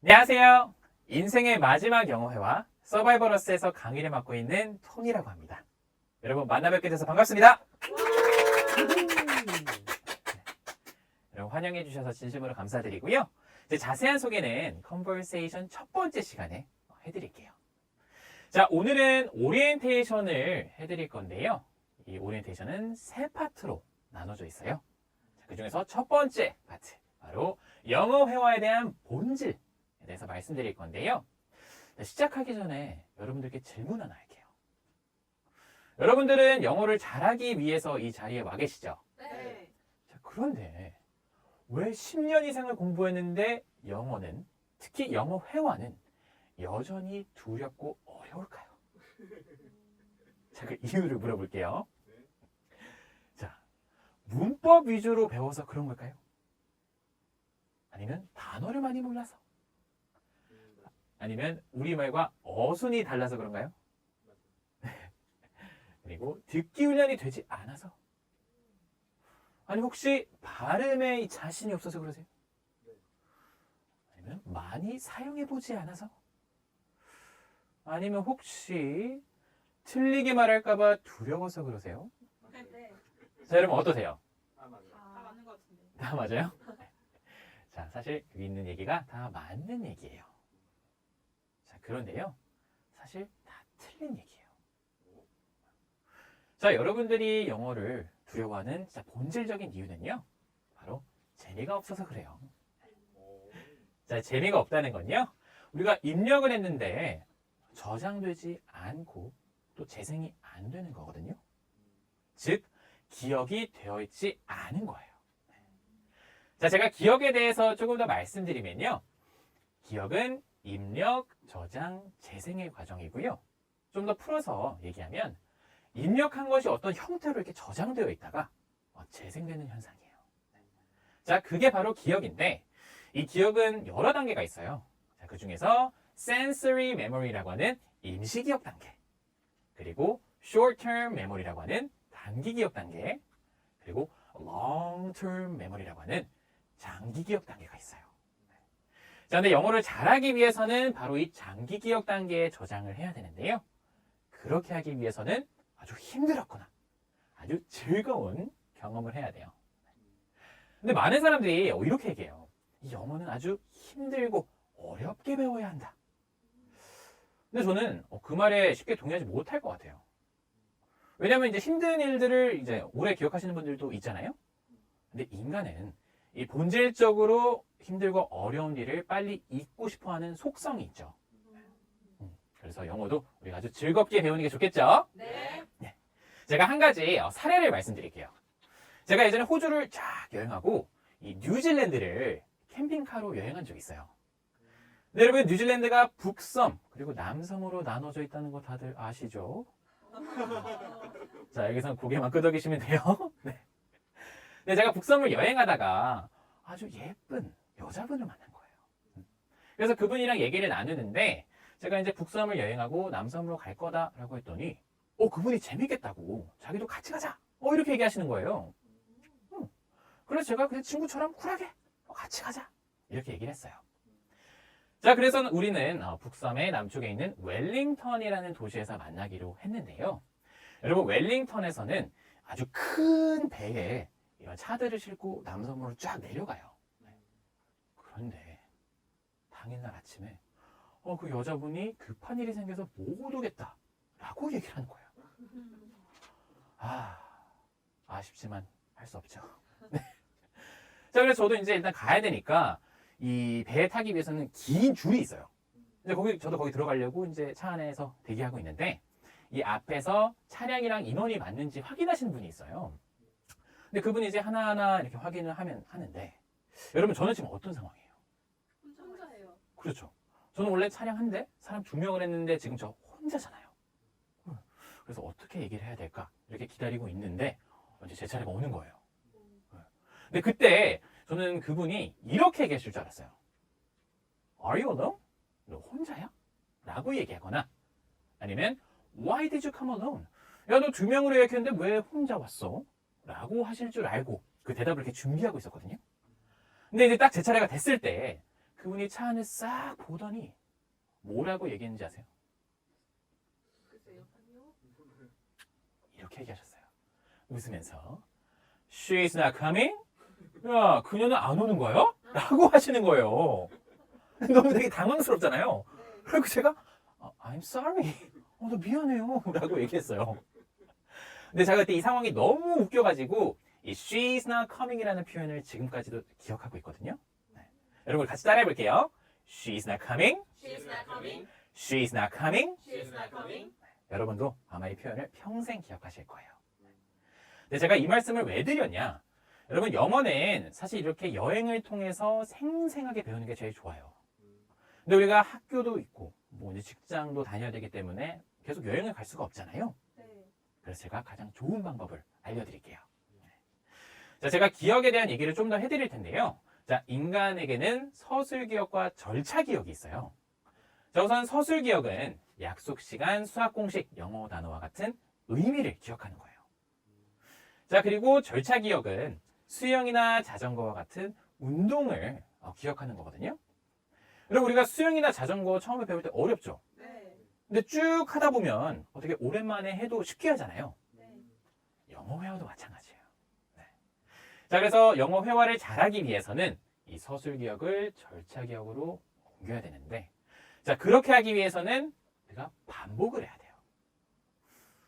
안녕하세요. 인생의 마지막 영어회화 서바이벌러스에서 강의를 맡고 있는 톤이라고 합니다. 여러분 만나 뵙게 돼서 반갑습니다. 여러분 환영해 주셔서 진심으로 감사드리고요. 이제 자세한 소개는 컨버세이션 첫 번째 시간에 해드릴게요. 자, 오늘은 오리엔테이션을 해드릴 건데요. 이 오리엔테이션은 세 파트로 나눠져 있어요. 그 중에서 첫 번째 파트, 바로 영어 회화에 대한 본질에 대해서 말씀드릴 건데요. 시작하기 전에 여러분들께 질문 하나 할게요. 여러분들은 영어를 잘하기 위해서 이 자리에 와 계시죠? 네. 자, 그런데 왜 10년 이상을 공부했는데 영어는, 특히 영어 회화는 여전히 두렵고 어려울까요? 자, 그 이유를 물어볼게요. 자, 문법 위주로 배워서 그런 걸까요? 아니면 단어를 많이 몰라서? 아니면 우리말과 어순이 달라서 그런가요? 그리고 듣기 훈련이 되지 않아서? 아니 혹시 발음에 자신이 없어서 그러세요? 아니면 많이 사용해보지 않아서? 아니면 혹시 틀리게 말할까봐 두려워서 그러세요? 네. 자, 여러분 어떠세요? 다 맞는 것 같은데. 다 맞아요? 자, 사실 여기 있는 얘기가 다 맞는 얘기예요. 자, 그런데요, 사실 다 틀린 얘기예요. 자, 여러분들이 영어를 두려워하는 진짜 본질적인 이유는요, 바로 재미가 없어서 그래요. 자, 재미가 없다는 건요, 우리가 입력을 했는데 저장되지 않고 또 재생이 안 되는 거거든요. 즉, 기억이 되어 있지 않은 거예요. 자, 제가 기억에 대해서 조금 더 말씀드리면요, 기억은 입력, 저장, 재생의 과정이고요. 좀 더 풀어서 얘기하면 입력한 것이 어떤 형태로 이렇게 저장되어 있다가 재생되는 현상이에요. 자, 그게 바로 기억인데, 이 기억은 여러 단계가 있어요. 자, 그 중에서 sensory memory라고 하는 임시 기억 단계, 그리고 short-term memory라고 하는 단기 기억 단계, 그리고 long-term memory라고 하는 장기 기억 단계가 있어요. 자, 근데 영어를 잘하기 위해서는 바로 이 장기 기억 단계에 저장을 해야 되는데요. 그렇게 하기 위해서는 아주 힘들었거나 아주 즐거운 경험을 해야 돼요. 근데 많은 사람들이 이렇게 얘기해요. 이 영어는 아주 힘들고 어렵게 배워야 한다. 근데 저는 그 말에 쉽게 동의하지 못할 것 같아요. 왜냐하면 이제 힘든 일들을 이제 오래 기억하시는 분들도 있잖아요. 근데 인간은 이 본질적으로 힘들고 어려운 일을 빨리 잊고 싶어 하는 속성이 있죠. 그래서 영어도 우리가 아주 즐겁게 배우는 게 좋겠죠? 네. 제가 한 가지 사례를 말씀드릴게요. 제가 예전에 호주를 쫙 여행하고 이 뉴질랜드를 캠핑카로 여행한 적이 있어요. 근데 여러분, 뉴질랜드가 북섬 그리고 남섬으로 나눠져 있다는 거 다들 아시죠? 자, 여기서 고개만 끄덕이시면 돼요. 네. 근데 제가 북섬을 여행하다가 아주 예쁜 여자분을 만난 거예요. 그래서 그분이랑 얘기를 나누는데, 제가 이제 북섬을 여행하고 남섬으로 갈 거다라고 했더니 그분이 재밌겠다고, 자기도 같이 가자, 이렇게 얘기하시는 거예요. 그래서 제가 그냥 친구처럼 쿨하게 같이 가자 이렇게 얘기를 했어요. 자, 그래서 우리는 북섬의 남쪽에 있는 웰링턴이라는 도시에서 만나기로 했는데요. 여러분, 웰링턴에서는 아주 큰 배에 이런 차들을 싣고 남섬으로 쫙 내려가요. 그런데 당일날 아침에 그 여자분이 급한 일이 생겨서 못 오겠다 라고 얘기를 하는 거예요. 아쉽지만 할 수 없죠. 자, 그래서 저도 이제 일단 가야 되니까 이 배에 타기 위해서는 긴 줄이 있어요. 이제 저도 거기 들어가려고 이제 차 안에서 대기하고 있는데, 이 앞에서 차량이랑 인원이 맞는지 확인하시는 분이 있어요. 근데 그분이 이제 하나하나 이렇게 확인을 하는데, 여러분, 저는 지금 어떤 상황이에요? 혼자예요. 그렇죠. 저는 원래 차량 한 대, 사람 2명을 했는데 지금 저 혼자잖아요. 그래서 어떻게 얘기를 해야 될까? 이렇게 기다리고 있는데 이제 제 차례가 오는 거예요. 근데 그때 저는 그분이 이렇게 얘기하실 줄 알았어요. Are you alone? 너 혼자야? 라고 얘기하거나, 아니면 Why did you come alone? 야, 너 2명으로 예약했는데 왜 혼자 왔어? 라고 하실 줄 알고 그 대답을 이렇게 준비하고 있었거든요. 근데 이제 딱 제 차례가 됐을 때 그 그분이 차 안을 싹 보더니 뭐라고 얘기했는지 아세요? 글쎄요. 아니요. 이렇게 얘기하셨어요. 웃으면서 She's not coming? 야, 그녀는 안 오는 거야? 라고 하시는 거예요. 너무 되게 당황스럽잖아요. 네. 그리고 제가 I'm sorry. 나 미안해요. 라고 얘기했어요. 근데 제가 그때 이 상황이 너무 웃겨가지고 이 She's not coming이라는 표현을 지금까지도 기억하고 있거든요. 네. 여러분 같이 따라해 볼게요. She's not coming. She's not coming. She's not coming. She's not coming. 여러분도 아마 이 표현을 평생 기억하실 거예요. 근데 제가 이 말씀을 왜 드렸냐? 여러분 영어는 사실 이렇게 여행을 통해서 생생하게 배우는 게 제일 좋아요. 근데 우리가 학교도 있고 뭐 이제 직장도 다녀야 되기 때문에 계속 여행을 갈 수가 없잖아요. 네. 그래서 제가 가장 좋은 방법을 알려드릴게요. 자, 제가 기억에 대한 얘기를 좀 더 해드릴 텐데요. 자, 인간에게는 서술 기억과 절차 기억이 있어요. 자, 우선 서술 기억은 약속 시간, 수학 공식, 영어 단어와 같은 의미를 기억하는 거예요. 자, 그리고 절차 기억은 수영이나 자전거와 같은 운동을 기억하는 거거든요. 그리고 우리가 수영이나 자전거 처음에 배울 때 어렵죠? 네. 근데 쭉 하다 보면 어떻게 오랜만에 해도 쉽게 하잖아요. 네. 영어 회화도 마찬가지예요. 네. 자, 그래서 영어 회화를 잘하기 위해서는 이 서술 기억을 절차 기억으로 옮겨야 되는데, 자, 그렇게 하기 위해서는 우리가 반복을 해야 돼요.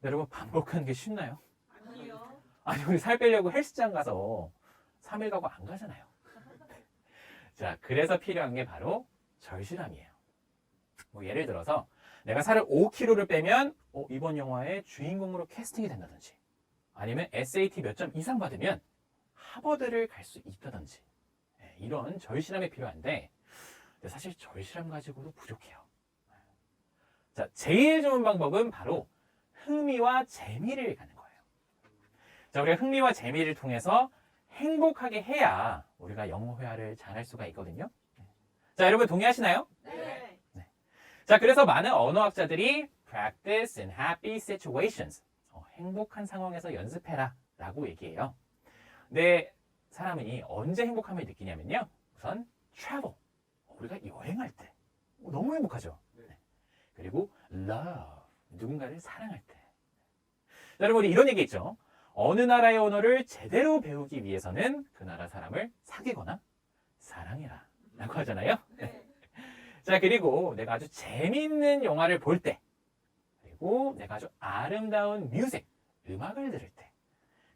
여러분, 반복하는 게 쉽나요? 아니요. 아니, 우리 살 빼려고 헬스장 가서 3일 가고 안 가잖아요. 자, 그래서 필요한 게 바로 절실함이에요. 뭐 예를 들어서 내가 살을 5kg를 빼면 이번 영화의 주인공으로 캐스팅이 된다든지, 아니면 SAT 몇 점 이상 받으면 하버드를 갈 수 있다든지, 이런 절실함이 필요한데 사실 절실함 가지고도 부족해요. 자, 제일 좋은 방법은 바로 흥미와 재미를 갖는 거예요. 자, 우리가 흥미와 재미를 통해서 행복하게 해야 우리가 영어 회화를 잘할 수가 있거든요. 자, 여러분 동의하시나요? 네. 자, 그래서 많은 언어학자들이 practice in happy situations, 행복한 상황에서 연습해라 라고 얘기해요. 근데 사람이 언제 행복함을 느끼냐면요, 우선 travel, 우리가 여행할 때 너무 행복하죠. 네. 그리고 love, 누군가를 사랑할 때. 자, 여러분 우리 이런 얘기 있죠. 어느 나라의 언어를 제대로 배우기 위해서는 그 나라 사람을 사귀거나 사랑해라 라고 하잖아요. 네. 자, 그리고 내가 아주 재미있는 영화를 볼 때, 그리고 내가 아주 아름다운 뮤직, 음악을 들을 때,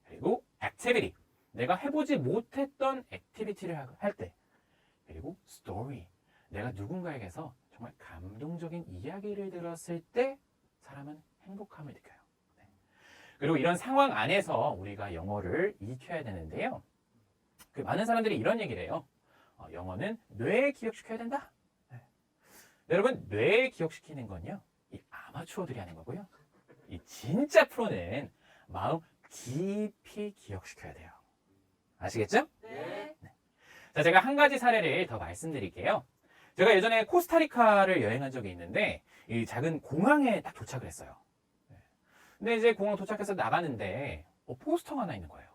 그리고 액티비티, 내가 해보지 못했던 액티비티를 할 때, 그리고 스토리, 내가 누군가에게서 정말 감동적인 이야기를 들었을 때 사람은 행복함을 느껴요. 네. 그리고 이런 상황 안에서 우리가 영어를 익혀야 되는데요. 많은 사람들이 이런 얘기를 해요. 영어는 뇌에 기억시켜야 된다. 네. 여러분, 뇌에 기억시키는 건요, 이 아마추어들이 하는 거고요. 이 진짜 프로는 마음 깊이 기억시켜야 돼요. 아시겠죠? 네. 자, 제가 한 가지 사례를 더 말씀드릴게요. 제가 예전에 코스타리카를 여행한 적이 있는데 이 작은 공항에 딱 도착을 했어요. 근데 이제 공항 도착해서 나가는데 포스터가 하나 있는 거예요.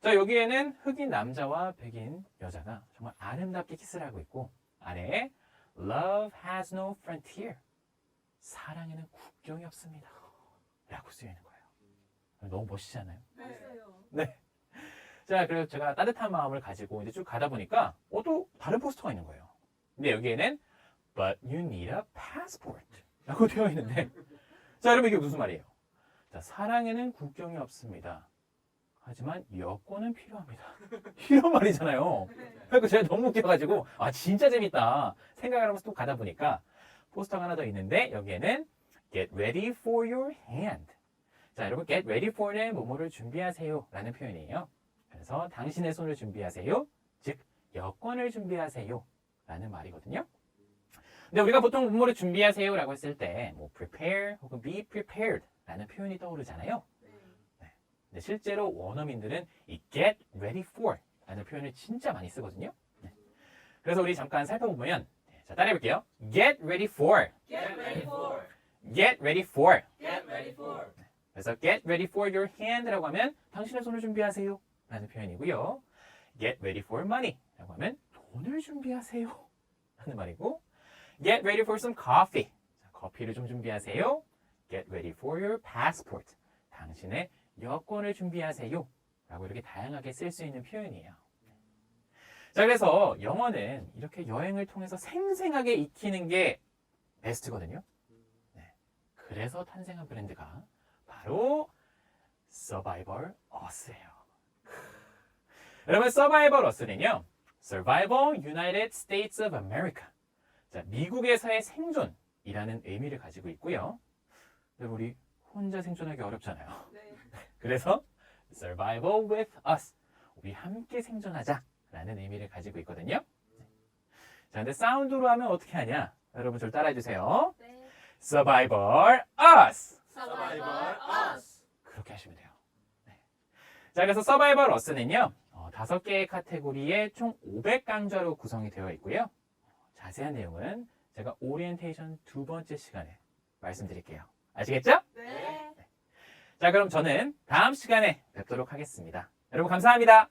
자, 여기에는 흑인 남자와 백인 여자가 정말 아름답게 키스를 하고 있고, 아래에 Love has no frontier, 사랑에는 국경이 없습니다 라고 쓰여 있는 거예요. 너무 멋지지 않아요? 했어요. 네. 자, 그래서 제가 따뜻한 마음을 가지고 이제 쭉 가다 보니까 또 다른 포스터가 있는 거예요. 근데 여기에는 But you need a passport 라고 되어 있는데, 자, 여러분 이게 무슨 말이에요? 자, 사랑에는 국경이 없습니다. 하지만 여권은 필요합니다. 이런 말이잖아요. 그래서 제가 너무 웃겨가지고 진짜 재밌다 생각을 하면서 또 가다 보니까 포스터가 하나 더 있는데 여기에는 Get ready for your hand. 자, 여러분 get ready for는 뭐뭐를 준비하세요 라는 표현이에요. 그래서 당신의 손을 준비하세요. 즉 여권을 준비하세요 라는 말이거든요. 근데 우리가 보통 뭐뭐를 준비하세요 라고 했을 때 뭐 prepare 혹은 be prepared 라는 표현이 떠오르잖아요. 네. 근데 실제로 원어민들은 이 get ready for 라는 표현을 진짜 많이 쓰거든요. 네. 그래서 우리 잠깐 살펴보면, 자, 따라해볼게요. Get ready for. Get ready for. Get ready for. Get ready for. 그래서 get ready for your hand라고 하면 당신의 손을 준비하세요 라는 표현이고요. Get ready for money 라고 하면 돈을 준비하세요 하는 말이고 get ready for some coffee. 자, 커피를 좀 준비하세요. get ready for your passport. 당신의 여권을 준비하세요. 라고 이렇게 다양하게 쓸 수 있는 표현이에요. 자, 그래서 영어는 이렇게 여행을 통해서 생생하게 익히는 게 베스트거든요. 네. 그래서 탄생한 브랜드가 바로 Survival Us예요. 여러분, Survival Us는요, Survival United States of America. 자, 미국에서의 생존이라는 의미를 가지고 있고요. 근데 우리 혼자 생존하기 어렵잖아요. 네. 그래서 Survival with us. 우리 함께 생존하자라는 의미를 가지고 있거든요. 자, 근데 사운드로 하면 어떻게 하냐? 여러분, 저를 따라해 주세요. 네. Survival us. Survival us. 그렇게 하시면 돼요. 네. 자, 그래서 Survival us는요, 5개의 카테고리에 총 500강좌로 구성이 되어 있고요. 자세한 내용은 제가 오리엔테이션 2번째 시간에 말씀드릴게요. 아시겠죠? 네. 자, 그럼 저는 다음 시간에 뵙도록 하겠습니다. 여러분, 감사합니다.